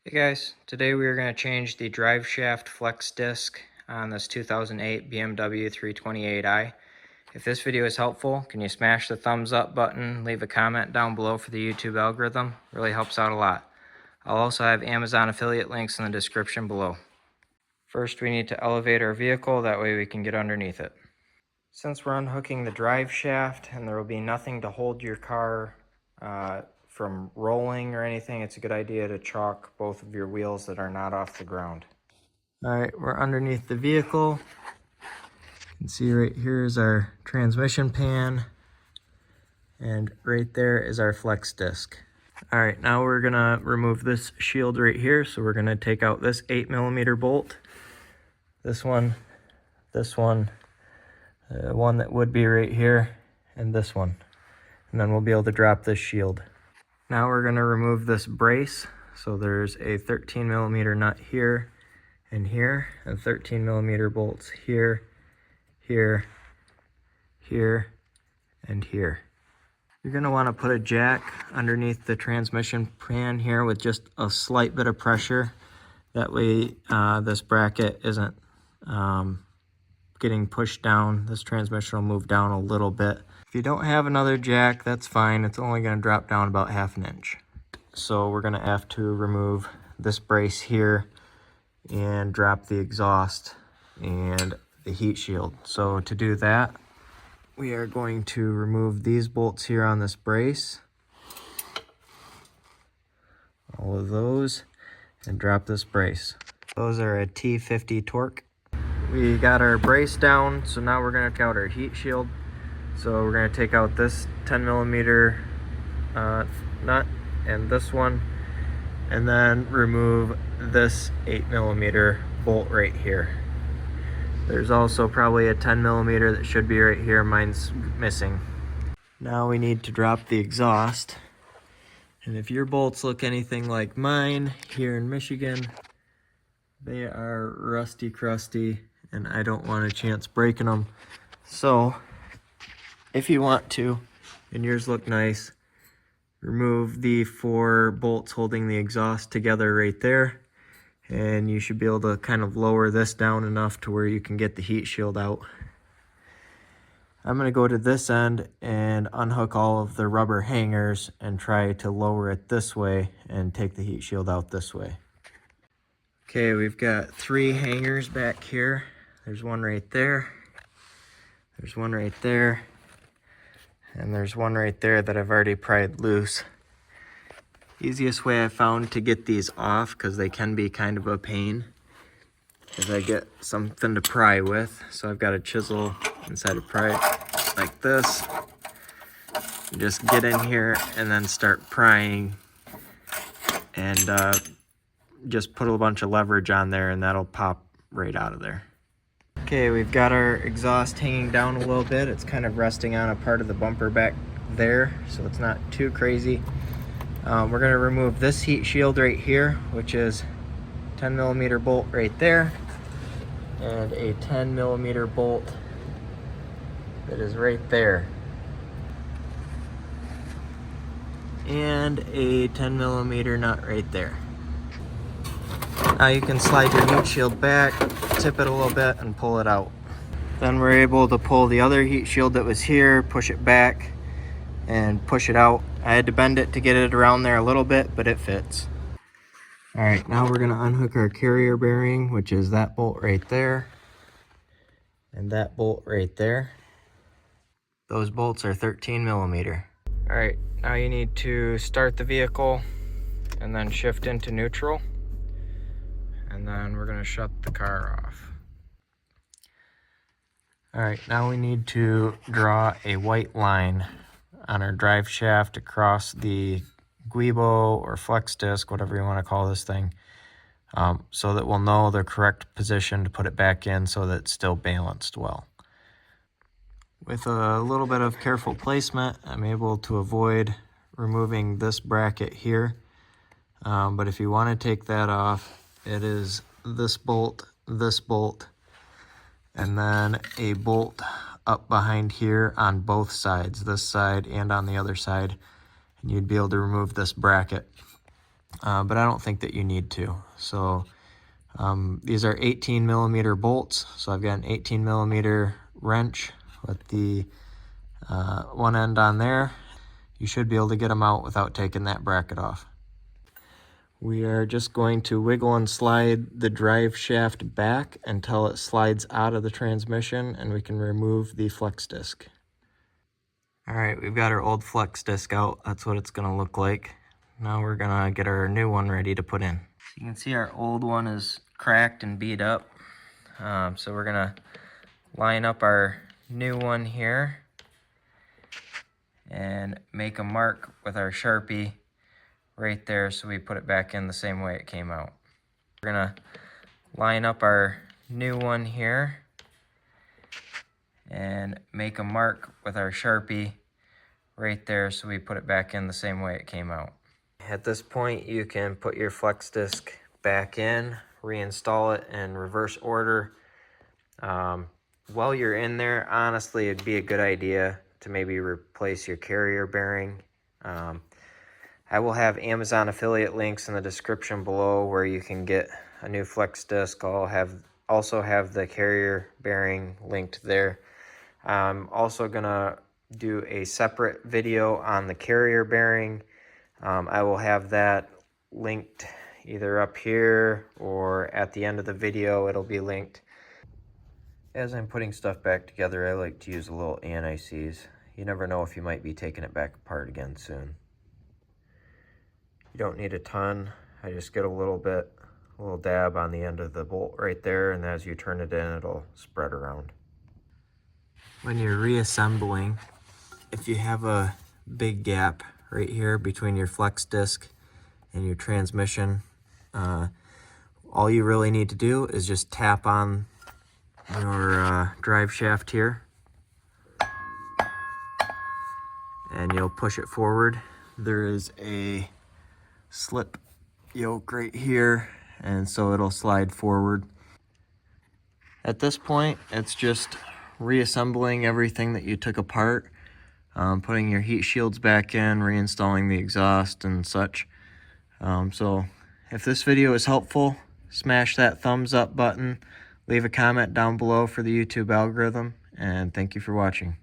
Hey guys, today we are going to change the Driveshaft flex disc on this 2008 BMW 328i. If this video is helpful, can you smash the thumbs up button, leave a comment down below for the YouTube algorithm? Really helps out a lot. I'll also have Amazon affiliate links in the description below. First, we need to elevate our vehicle, that way we can get underneath it. Since we're unhooking the drive shaft and there will be nothing to hold your car from rolling or anything, it's a good idea to chalk both of your wheels that are not off the ground. All right, we're underneath the vehicle. You can see right here is our transmission pan, and right there is our flex disc. All right, now we're gonna remove this shield right here. So we're gonna take out this 8mm bolt, this one, one that would be right here, and this one. And then we'll be able to drop this shield. Now we're gonna remove this brace. So there's a 13mm nut here and here, and 13mm bolts here, here, here, and here. You're gonna wanna put a jack underneath the transmission pan here with just a slight bit of pressure. That way this bracket isn't getting pushed down. This transmission will move down a little bit. If you don't have another jack, that's fine. It's only gonna drop down about 1/2 inch. So we're gonna have to remove this brace here and drop the exhaust and the heat shield. So to do that, we are going to remove these bolts here on this brace, all of those, and drop this brace. Those are a T50 torque. We got our brace down, so now we're gonna take out our heat shield. So we're gonna take out this 10mm nut and this one, and then remove this 8mm bolt right here. There's also probably a 10mm that should be right here. Mine's missing. Now we need to drop the exhaust. And if your bolts look anything like mine here in Michigan, they are rusty crusty, and I don't want a chance breaking them. So if you want to, and yours look nice, remove the 4 bolts holding the exhaust together right there, and you should be able to kind of lower this down enough to where you can get the heat shield out. I'm going to go to this end and unhook all of the rubber hangers and try to lower it this way and take the heat shield out this way. Okay, we've got 3 hangers back here. There's one right there, there's one right there, and there's one right there that I've already pried loose. Easiest way I found to get these off, because they can be kind of a pain, is I get something to pry with. So I've got a chisel inside a pry like this. You just get in here and then start prying, and just put a bunch of leverage on there, and that'll pop right out of there. Okay, we've got our exhaust hanging down a little bit. It's kind of resting on a part of the bumper back there, so it's not too crazy. We're going to remove this heat shield right here, which is 10mm bolt right there, and a 10mm bolt that is right there, and a 10mm nut right there. Now you can slide your heat shield back, tip it a little bit, and pull it out. Then we're able to pull the other heat shield that was here, push it back, and push it out. I had to bend it to get it around there a little bit, but it fits. All right, now we're gonna unhook our carrier bearing, which is that bolt right there, and that bolt right there. Those bolts are 13mm. All right, now you need to start the vehicle and then shift into neutral. And then we're gonna shut the car off. All right, now we need to draw a white line on our drive shaft across the guibo or flex disc, whatever you want to call this thing, so that we'll know the correct position to put it back in so that it's still balanced well. With a little bit of careful placement, I'm able to avoid removing this bracket here, but if you want to take that off, it is this bolt, and then a bolt up behind here on both sides, this side and on the other side, and you'd be able to remove this bracket. but I don't think that you need to. So these are 18 millimeter bolts. So I've got an 18 millimeter wrench with the one end on there. You should be able to get them out without taking that bracket off. We are just going to wiggle and slide the drive shaft back until it slides out of the transmission, and we can remove the flex disc. All right, we've got our old flex disc out. That's what it's gonna look like. Now we're gonna get our new one ready to put in. You can see our old one is cracked and beat up. So we're gonna line up our new one here and make a mark with our Sharpie right there so we put it back in the same way it came out. We're gonna line up our new one here and make a mark with our Sharpie right there so we put it back in the same way it came out. At this point you can put your flex disc back in, reinstall it in reverse order. While you're in there, honestly it'd be a good idea to maybe replace your carrier bearing. I will have Amazon affiliate links in the description below where you can get a new flex disc. I'll also have the carrier bearing linked there. I'm also gonna do a separate video on the carrier bearing. I will have that linked either up here or at the end of the video it'll be linked. As I'm putting stuff back together, I like to use a little anti-seize. You never know if you might be taking it back apart again soon. You don't need a ton. I just get a little dab on the end of the bolt right there, and as you turn it in, it'll spread around. When you're reassembling, if you have a big gap right here between your flex disc and your transmission, all you really need to do is just tap on your drive shaft here, and you'll push it forward. There is a slip yoke right here, and so it'll slide forward. At this point, it's just reassembling everything that you took apart, putting your heat shields back in, reinstalling the exhaust and such. So if this video is helpful, smash that thumbs up button, leave a comment down below for the YouTube algorithm, and thank you for watching.